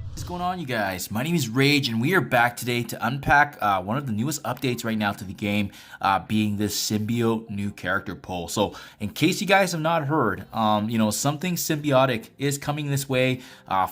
What's going on, you guys? My name is Rayge, and we are back today to unpack one of the newest updates right now to the game, being this Symbiote new character poll. So in case you guys have not heard, something symbiotic is coming this way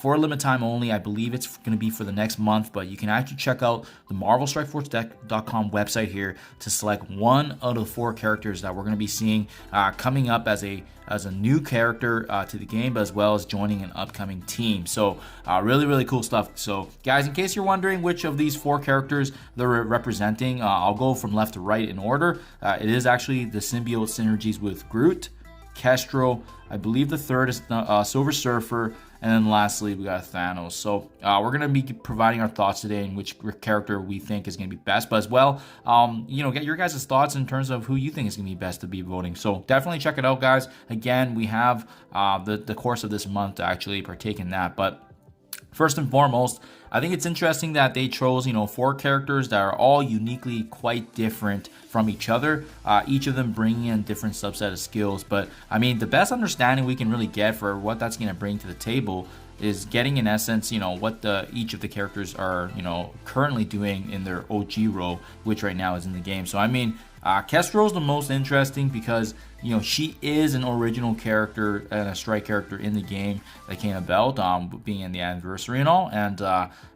for a limited time only. I believe it's going to be for the next month, but you can actually check out the MarvelStrikeForce.com website here to select one out of the 4 characters that we're going to be seeing coming up as a new character to the game, but as well as joining an upcoming team. So really cool stuff. So guys, in case you're wondering which of these 4 characters they're representing, I'll go from left to right in order. It is actually the symbiote synergies with Groot, Kestrel, I believe the third is Silver Surfer, and then lastly we got Thanos. So we're going to be providing our thoughts today in which character we think is going to be best, but as well get your guys' thoughts in terms of who you think is going to be best to be voting. So definitely check it out, guys. Again, we have the course of this month to actually partake in that. But first and foremost, I think it's interesting that they chose, 4 characters that are all uniquely quite different from each other, each of them bringing in different subset of skills. But I mean, the best understanding we can really get for what that's going to bring to the table is getting, in essence, what each of the characters are, currently doing in their OG role, which right now is in the game. So I mean, Kestrel is the most interesting because she is an original character and a strike character in the game that came about, being in the anniversary and all, and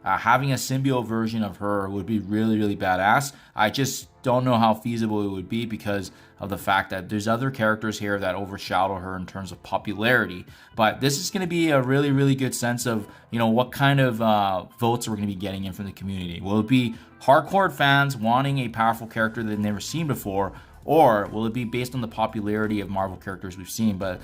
having a symbiote version of her would be really badass. I just don't know how feasible it would be because of the fact that there's other characters here that overshadow her in terms of popularity. But this is going to be a really good sense of what kind of votes we're going to be getting in from the community. Will it be hardcore fans wanting a powerful character they've never seen before, or will it be based on the popularity of Marvel characters we've seen? But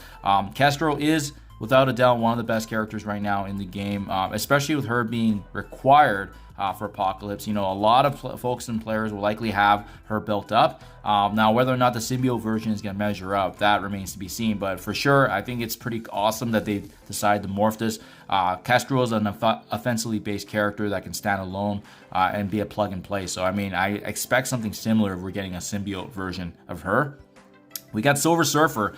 Kestrel is without a doubt one of the best characters right now in the game, especially with her being required for Apocalypse. A lot of folks and players will likely have her built up. Now, whether or not the symbiote version is going to measure up, that remains to be seen. But for sure, I think it's pretty awesome that they decided to morph this. Kestrel is an offensively based character that can stand alone and be a plug and play. So, I mean, I expect something similar if we're getting a symbiote version of her. We got Silver Surfer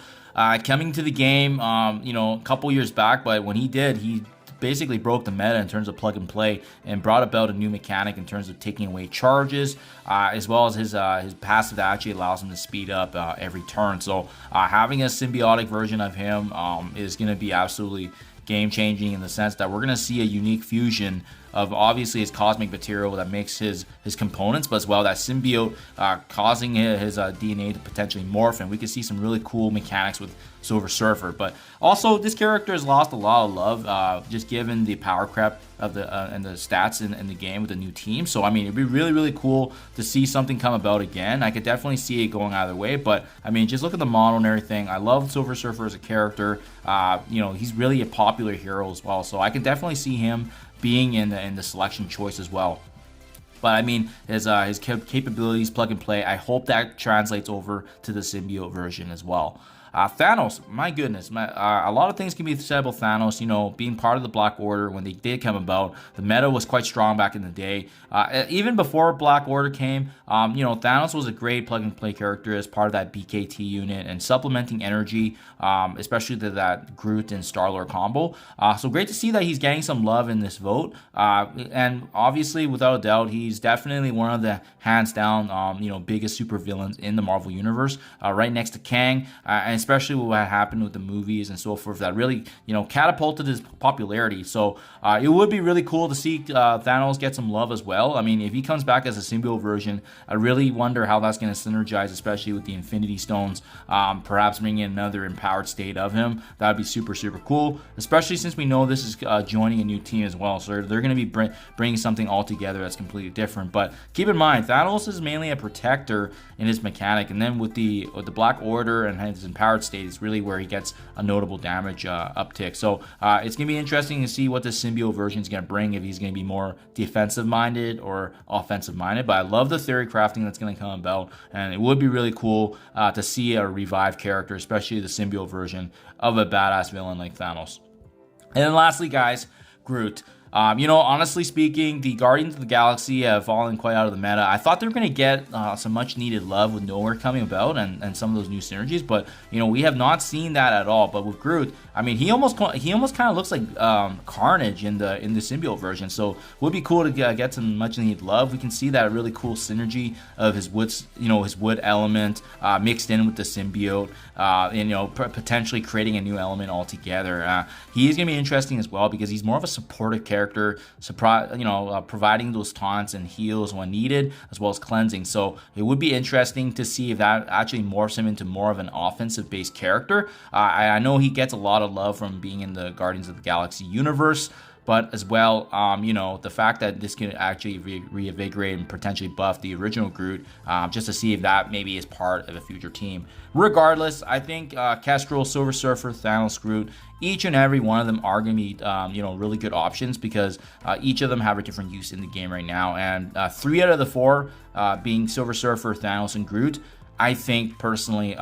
coming to the game, a couple years back, but when he did, he basically broke the meta in terms of plug and play and brought about a new mechanic in terms of taking away charges, as well as his passive that actually allows him to speed up every turn. So having a symbiotic version of him is going to be absolutely game-changing in the sense that we're going to see a unique fusion of obviously his cosmic material that makes his components, but as well that symbiote causing his DNA to potentially morph, and we can see some really cool mechanics with Silver Surfer. But also, this character has lost a lot of love, just given the power creep of the and the stats in the game with the new team. So I mean, it'd be really cool to see something come about again. I could definitely see it going either way, but I mean, just look at the model and everything. I love Silver Surfer as a character. He's really a popular hero as well, so I can definitely see him being in the selection choice as well. But I mean, his capabilities, plug and play, I hope that translates over to the symbiote version as well. Thanos, my goodness, a lot of things can be said about Thanos. Being part of the Black Order when they did come about, the meta was quite strong back in the day. Even before Black Order came, Thanos was a great plug and play character as part of that BKT unit and supplementing energy, especially to that Groot and Star-Lord combo. So great to see that he's getting some love in this vote. And obviously, without a doubt, he's definitely one of the hands down, biggest supervillains in the Marvel universe, right next to Kang, and especially what happened with the movies and so forth that really, catapulted his popularity. So it would be really cool to see Thanos get some love as well. I mean, if he comes back as a symbiote version, I really wonder how that's going to synergize, especially with the Infinity Stones, perhaps bringing in another empowered state of him. That would be super cool, especially since we know this is joining a new team as well. So they're going to be bringing something all together that's completely different. But keep in mind, Thanos is mainly a protector in his mechanic, and then with the Black Order and his empowered state is really where he gets a notable damage uptick. So it's going to be interesting to see what this symbiote version is going to bring, if he's going to be more defensive minded or offensive minded. But I love the theory crafting that's going to come about, and it would be really cool to see a revived character, especially the symbiote version of a badass villain like Thanos. And then lastly, guys, Groot. Honestly speaking, the Guardians of the Galaxy have fallen quite out of the meta. I thought they were going to get some much needed love with Nowhere coming about and some of those new synergies, but we have not seen that at all. But with Groot, I mean, he almost kind of looks like Carnage in the Symbiote version. So it would be cool to get some much needed love. We can see that really cool synergy of his wood element mixed in with the symbiote, and potentially creating a new element altogether. He is going to be interesting as well because he's more of a supportive character, providing those taunts and heals when needed, as well as cleansing. So it would be interesting to see if that actually morphs him into more of an offensive-based character. I know he gets a lot of love from being in the Guardians of the Galaxy universe, but as well, the fact that this can actually reinvigorate and potentially buff the original Groot, just to see if that maybe is part of a future team. Regardless, I think Kestrel, Silver Surfer, Thanos, Groot, each and every one of them are going to be, really good options because each of them have a different use in the game right now. And 3 out of the 4, being Silver Surfer, Thanos, and Groot, I think personally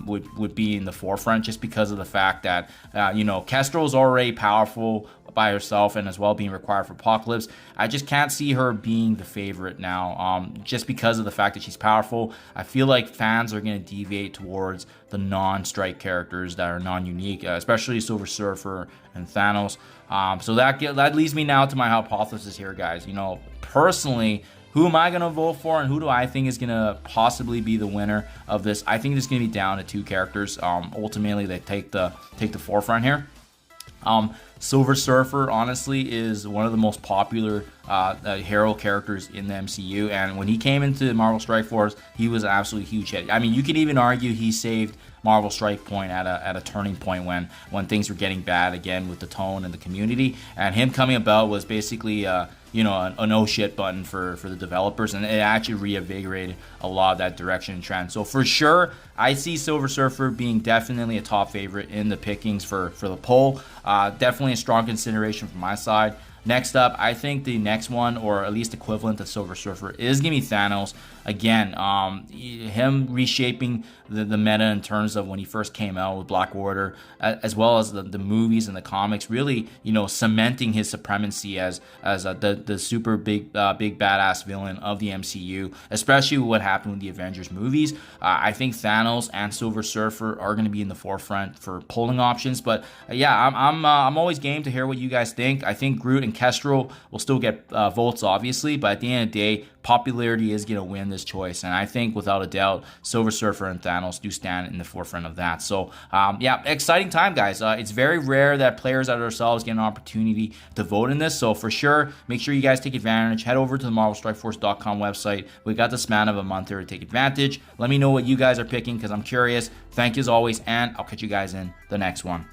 would be in the forefront just because of the fact that Kestrel is already powerful by herself and as well being required for Apocalypse. I just can't see her being the favorite now, just because of the fact that she's powerful. I feel like fans are going to deviate towards the non-strike characters that are non-unique, especially Silver Surfer and Thanos. So that leads me now to my hypothesis here, guys. Personally, who am I going to vote for and who do I think is going to possibly be the winner of this? I think it's going to be down to 2 characters. Ultimately, they take the forefront here. Silver Surfer, honestly, is one of the most popular hero characters in the MCU, and when he came into Marvel Strike Force, he was an absolutely huge hit. I mean, you could even argue he saved Marvel Strike Point at a turning point when things were getting bad again with the tone and the community, and him coming about was basically a no shit button for the developers, and it actually reinvigorated a lot of that direction and trend. So for sure, I see Silver Surfer being definitely a top favorite in the pickings for the poll. Definitely a strong consideration from my side. Next up, I think the next one, or at least equivalent to Silver Surfer, is going to be Thanos. Again, him reshaping the meta in terms of when he first came out with Black Order, as well as the movies and the comics, really, cementing his supremacy as the super big badass villain of the MCU, especially what happened with the Avengers movies. I think Thanos and Silver Surfer are going to be in the forefront for polling options. But yeah, I'm always game to hear what you guys think. I think Groot and Kestrel will still get votes, obviously, but at the end of the day, popularity is going to win this choice, and I think without a doubt Silver Surfer and Thanos do stand in the forefront of that. So yeah, exciting time, guys. It's very rare that players like ourselves get an opportunity to vote in this, so for sure, make sure you guys take advantage. Head over to the MarvelStrikeForce.com website. We got the span of a month here to take advantage. Let me know what you guys are picking because I'm curious. Thank you as always, and I'll catch you guys in the next one.